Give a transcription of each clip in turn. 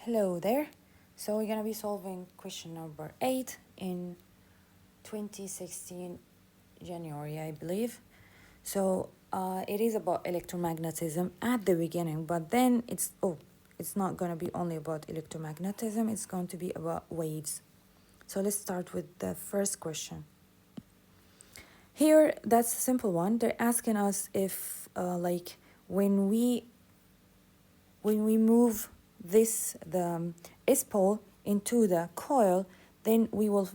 Hello there. So we're going to be solving question number 8 in 2016 January, I believe. So it is about electromagnetism at the beginning, but then it's not going to be only about electromagnetism, it's going to be about waves. So let's start with the first question. Here, that's a simple one. They're asking us if when we move the S pole into the coil, then we will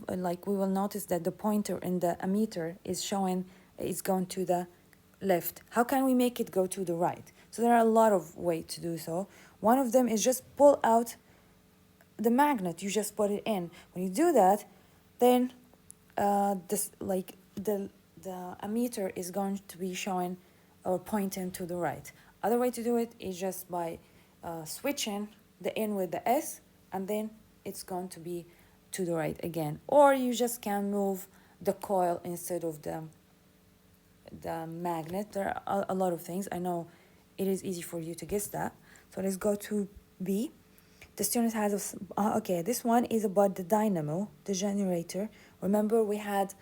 notice that the pointer in the ammeter is going to the left. How can we make it go to the right? So there are a lot of ways to do so. One of them is just pull out the magnet. You just put it in. When you do that, then the ammeter is going to be showing or pointing to the right. Other way to do it is just by switching the in with the S, and then it's going to be to the right again. Or you just can move the coil instead of the magnet. There are a lot of things. I know it is easy for you to guess that. So let's go to B. The student has this one is about the dynamo, the generator. Remember, we had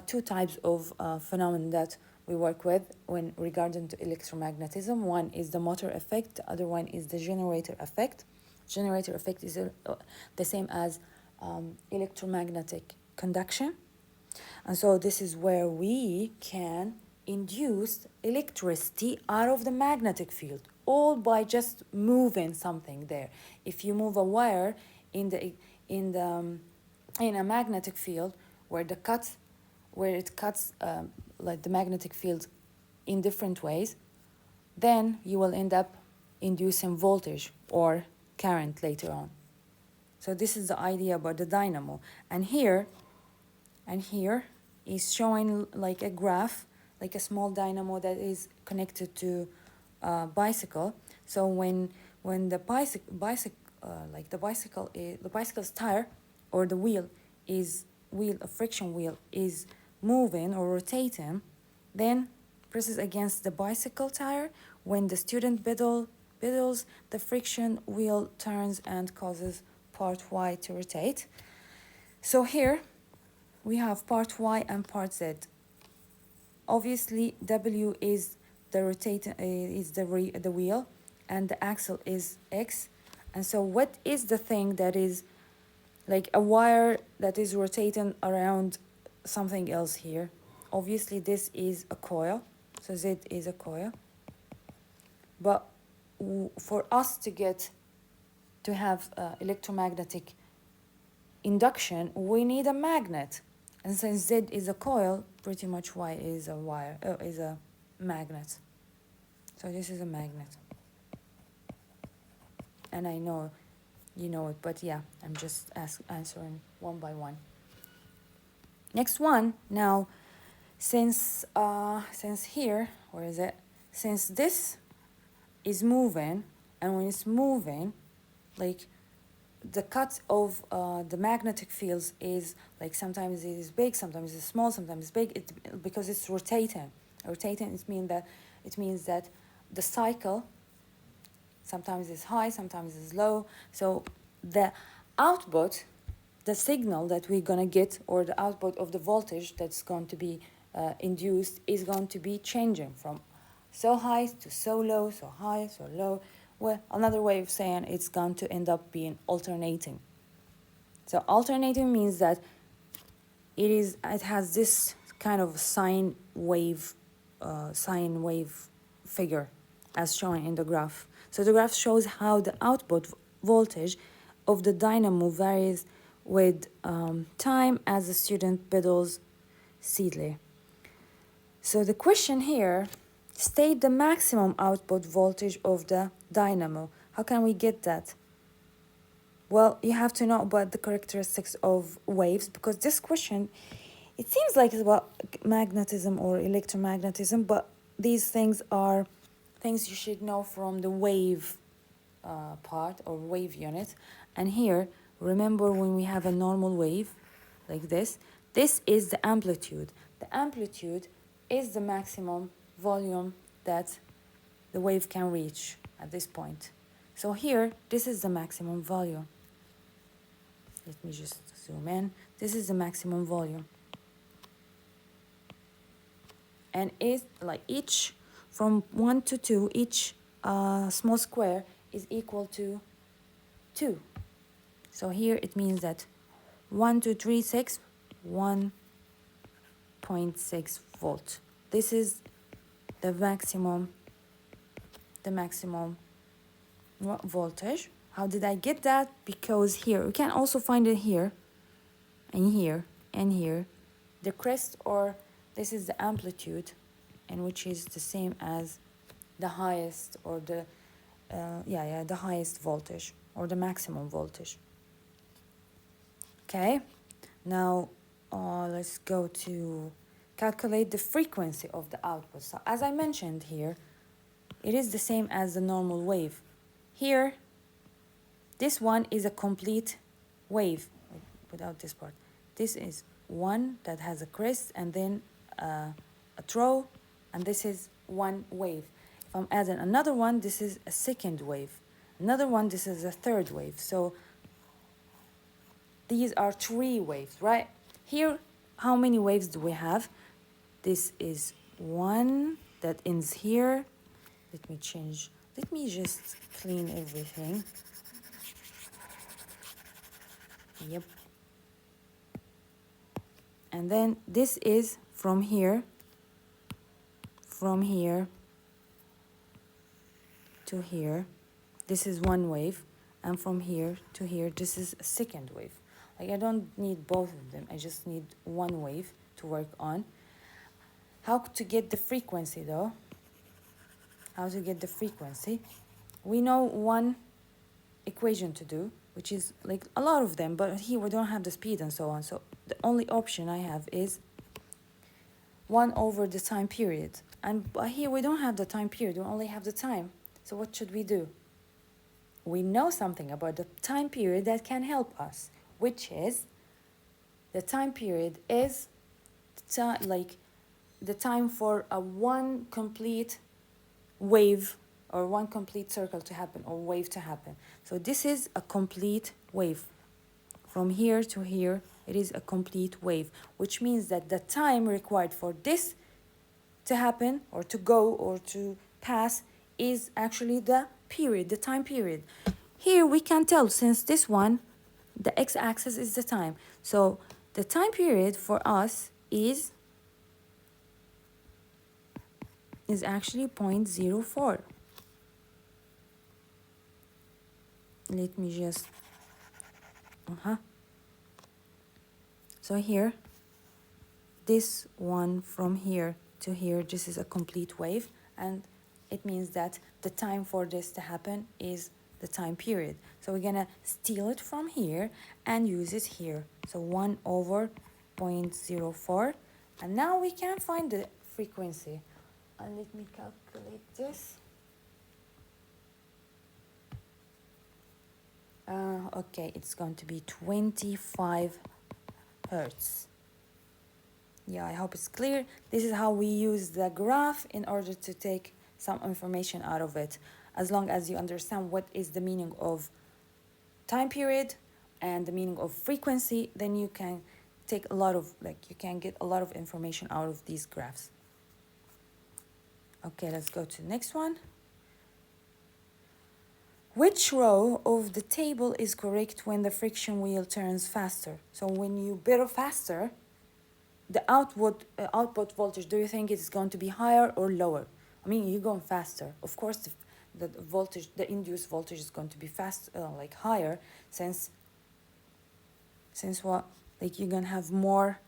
two types of phenomena that we work with when regarding to electromagnetism. One is the motor effect, the other one is the generator effect. Generator effect is the same as electromagnetic conduction. And so this is where we can induce electricity out of the magnetic field, all by just moving something there. If you move a wire in a magnetic field where it cuts like the magnetic field in different ways, then you will end up inducing voltage or current later on. So this is the idea about the dynamo. And here is showing like a graph, like a small dynamo that is connected to a bicycle. So when the bicycle's tire or the a friction wheel is moving or rotating, then presses against the bicycle tire. When the student pedals, the friction wheel turns and causes part Y to rotate. So here we have part Y and part Z. Obviously, W is the wheel, and the axle is X. And so what is the thing that is like a wire that is rotating around something else here? Obviously, this is a coil. So Z is a coil. But for us to have electromagnetic induction, we need a magnet. And since Z is a coil, pretty much Y is a magnet. So this is a magnet. And I know you know it, but yeah, I'm just answering one by one. Next one. Now, since here, where is it? Since this is moving, and when it's moving, like the cut of the magnetic fields is like sometimes it is big, sometimes it's small, sometimes it's big. Because it's rotating. Rotating it means that the cycle sometimes is high, sometimes is low. So the output, the signal that we're gonna get, or the output of the voltage that's going to be induced, is going to be changing from so high to so low, so high, so low. Well, another way of saying it's going to end up being alternating. So alternating means that it has this kind of sine wave figure as shown in the graph. So the graph shows how the output voltage of the dynamo varies with time as the student pedals steadily. So the question here, state the maximum output voltage of the dynamo. How can we get that? Well, you have to know about the characteristics of waves, because this question, it seems like it's about magnetism or electromagnetism, but these things are things you should know from the wave part or wave unit. And here, remember when we have a normal wave like this is the amplitude. The amplitude is the maximum volume that the wave can reach at this point. So here, this is the maximum volume. Let me just zoom in. This is the maximum volume. And it's like each, from 1 to 2, each small square is equal to 2. So here it means that 1, 2, 3, 6, 1.6 volt. This is the maximum voltage. How did I get that? Because here, we can also find it here, and here, and here. The crest, or this is the amplitude, and which is the same as the highest, or the, the highest voltage, or the maximum voltage. Okay, now let's go to calculate the frequency of the output. So as I mentioned here, it is the same as the normal wave. Here, this one is a complete wave, without this part. This is one that has a crest and then a throw, and this is one wave. If I'm adding another one, this is a second wave. Another one, this is a third wave. So these are 3 waves, right? Here, how many waves do we have? This is one that ends here. Let me just clean everything. Yep. And then this is from here to here. This is one wave. And from here to here, this is a second wave. Like, I don't need both of them. I just need one wave to work on. How to get the frequency though? How to get the frequency? We know one equation to do, which is like a lot of them, but here we don't have the speed and so on. So the only option I have is 1 over the time period. And here we don't have the time period, we only have the time. So what should we do? We know something about the time period that can help us, which is the time period is the time for a one complete wave or one complete circle to happen, or wave to happen. So this is a complete wave. From here to here, it is a complete wave, which means that the time required for this to happen, or to go, or to pass, is actually the period, the time period. Here we can tell, since this one, the x-axis is the time. So the time period for us is actually 0.04. Let me just, So here, this one from here to here, this is a complete wave, and it means that the time for this to happen is the time period. So we're gonna steal it from here and use it here. So 1 over 0.04, and now we can find the frequency. And let me calculate this. Okay, it's going to be 25 hertz. Yeah, I hope it's clear. This is how we use the graph in order to take some information out of it. As long as you understand what is the meaning of time period and the meaning of frequency, then you can take a lot of, you can get a lot of information out of these graphs. Okay, let's go to the next one. Which row of the table is correct when the friction wheel turns faster? So when you pedal faster, the output voltage, do you think it's going to be higher or lower? I mean, you're going faster. Of course, the voltage, the induced voltage is going to be higher, since what? Like, you're going to have more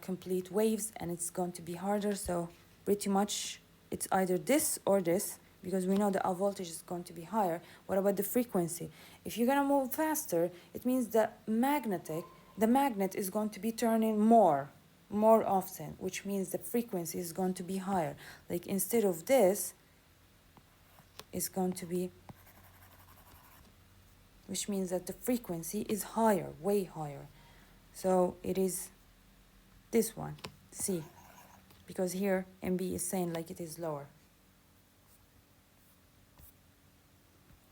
complete waves, and it's going to be harder. So pretty much it's either this or this, because we know that our voltage is going to be higher. What about the frequency? If you're going to move faster, it means the magnet is going to be turning more often, which means the frequency is going to be higher. Like, instead of this, it's going to be, which means that the frequency is higher, way higher. So it is this one, C, because here MB is saying like it is lower.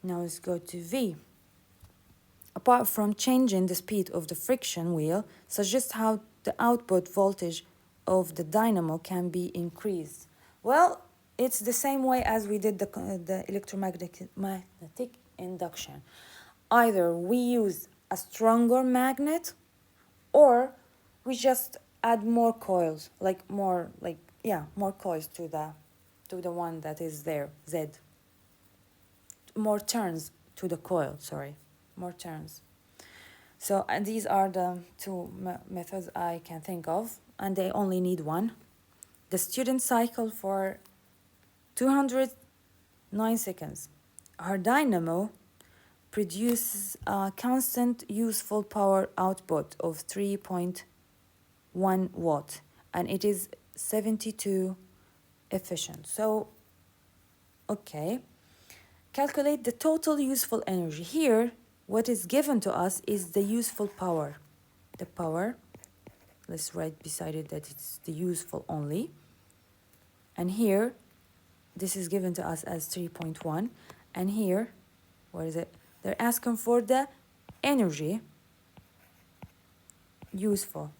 Now let's go to V. Apart from changing the speed of the friction wheel, suggest how the output voltage of the dynamo can be increased. Well, it's the same way as we did the electromagnetic induction. Either we use a stronger magnet, or we just add more coils, more coils to the one that is there, Z. More turns to the coil, sorry, more turns. So, and these are the two methods I can think of, and they only need one. The student cycle for 209 seconds. Her dynamo produces a constant useful power output of 3.1 watt, and it is 72 efficient. So, okay. Calculate the total useful energy. Here, what is given to us is the useful power. The power, let's write beside it that it's the useful only. And here, this is given to us as 3.1. And here, what is it? They're asking for the energy, useful.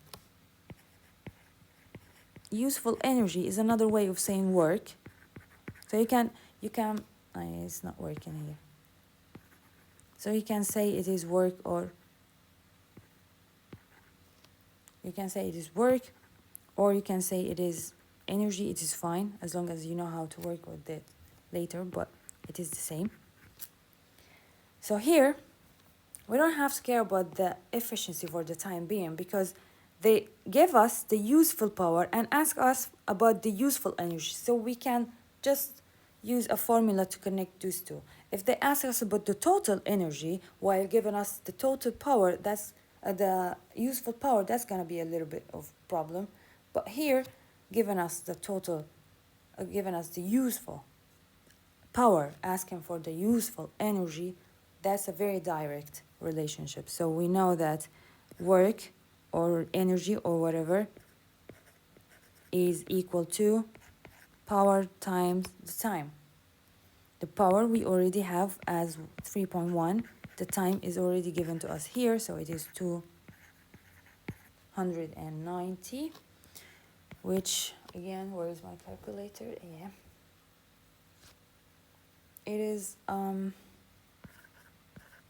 Useful energy is another way of saying work. So you can, it's not working here. So you can say it is work, or you can say it is work, or you can say it is energy. It is fine as long as you know how to work with it later, but it is the same. So here, we don't have to care about the efficiency for the time being, because they give us the useful power and ask us about the useful energy. So we can just use a formula to connect those two. If they ask us about the total energy while giving us the total power, that's the useful power, that's going to be a little bit of problem. But here, giving us the total, giving us the useful power, asking for the useful energy, that's a very direct relationship. So we know that work or energy or whatever is equal to power times the time. The power we already have as 3.1. The time is already given to us here, so it is 290, which, again, where is my calculator? Yeah. It is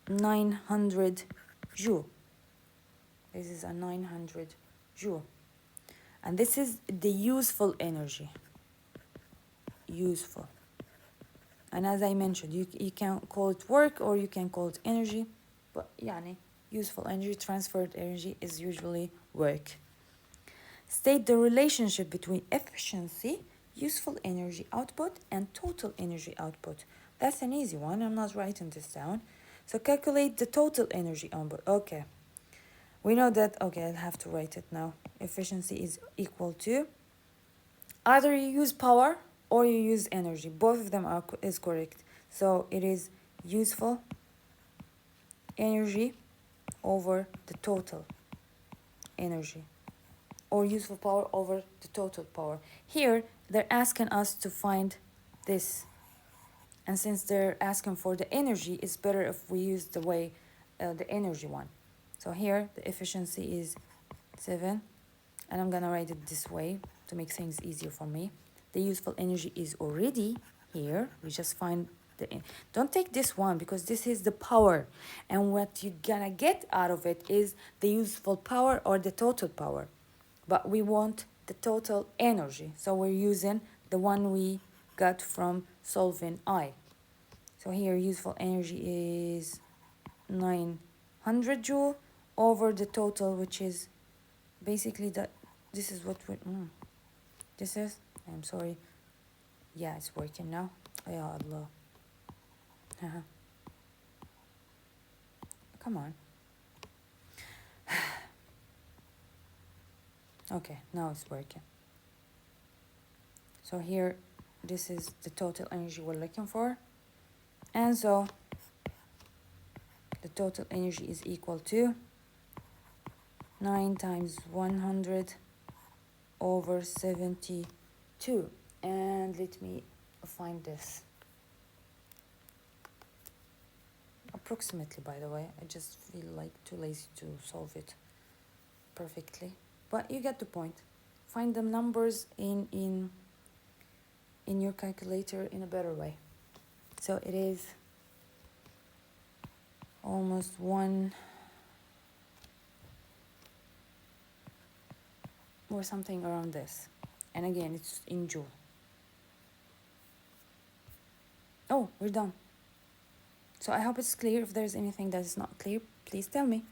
900 joule. This is a 900 joule. And this is the useful energy. Useful. And as I mentioned, you can call it work or you can call it energy, but useful energy, transferred energy is usually work. State the relationship between efficiency, useful energy output, and total energy output. That's an easy one. I'm not writing this down. So calculate the total energy output. Okay. We know that, okay, I'll have to write it now. Efficiency is equal to, either you use power or you use energy. Both of them is correct. So it is useful energy over the total energy, or useful power over the total power. Here, they're asking us to find this. And since they're asking for the energy, it's better if we use the energy one. So here, the efficiency is 7. And I'm going to write it this way to make things easier for me. The useful energy is already here. We just find don't take this one, because this is the power. And what you're going to get out of it is the useful power or the total power. But we want the total energy. So we're using the one we got from solving I. So here, useful energy is 900 joule over the total, which is basically this is what we this is, I'm sorry. Yeah, it's working now. Ya Allah. Come on. Okay, now it's working. So here, this is the total energy we're looking for. And so the total energy is equal to 9 times 100 over 72. And let me find this. approximately, by the way. I just feel like too lazy to solve it perfectly. But you get the point. Find the numbers in your calculator in a better way. So it is almost 1 or something around this. And again, it's in joule. Oh, we're done. So I hope it's clear. If there's anything that is not clear, please tell me.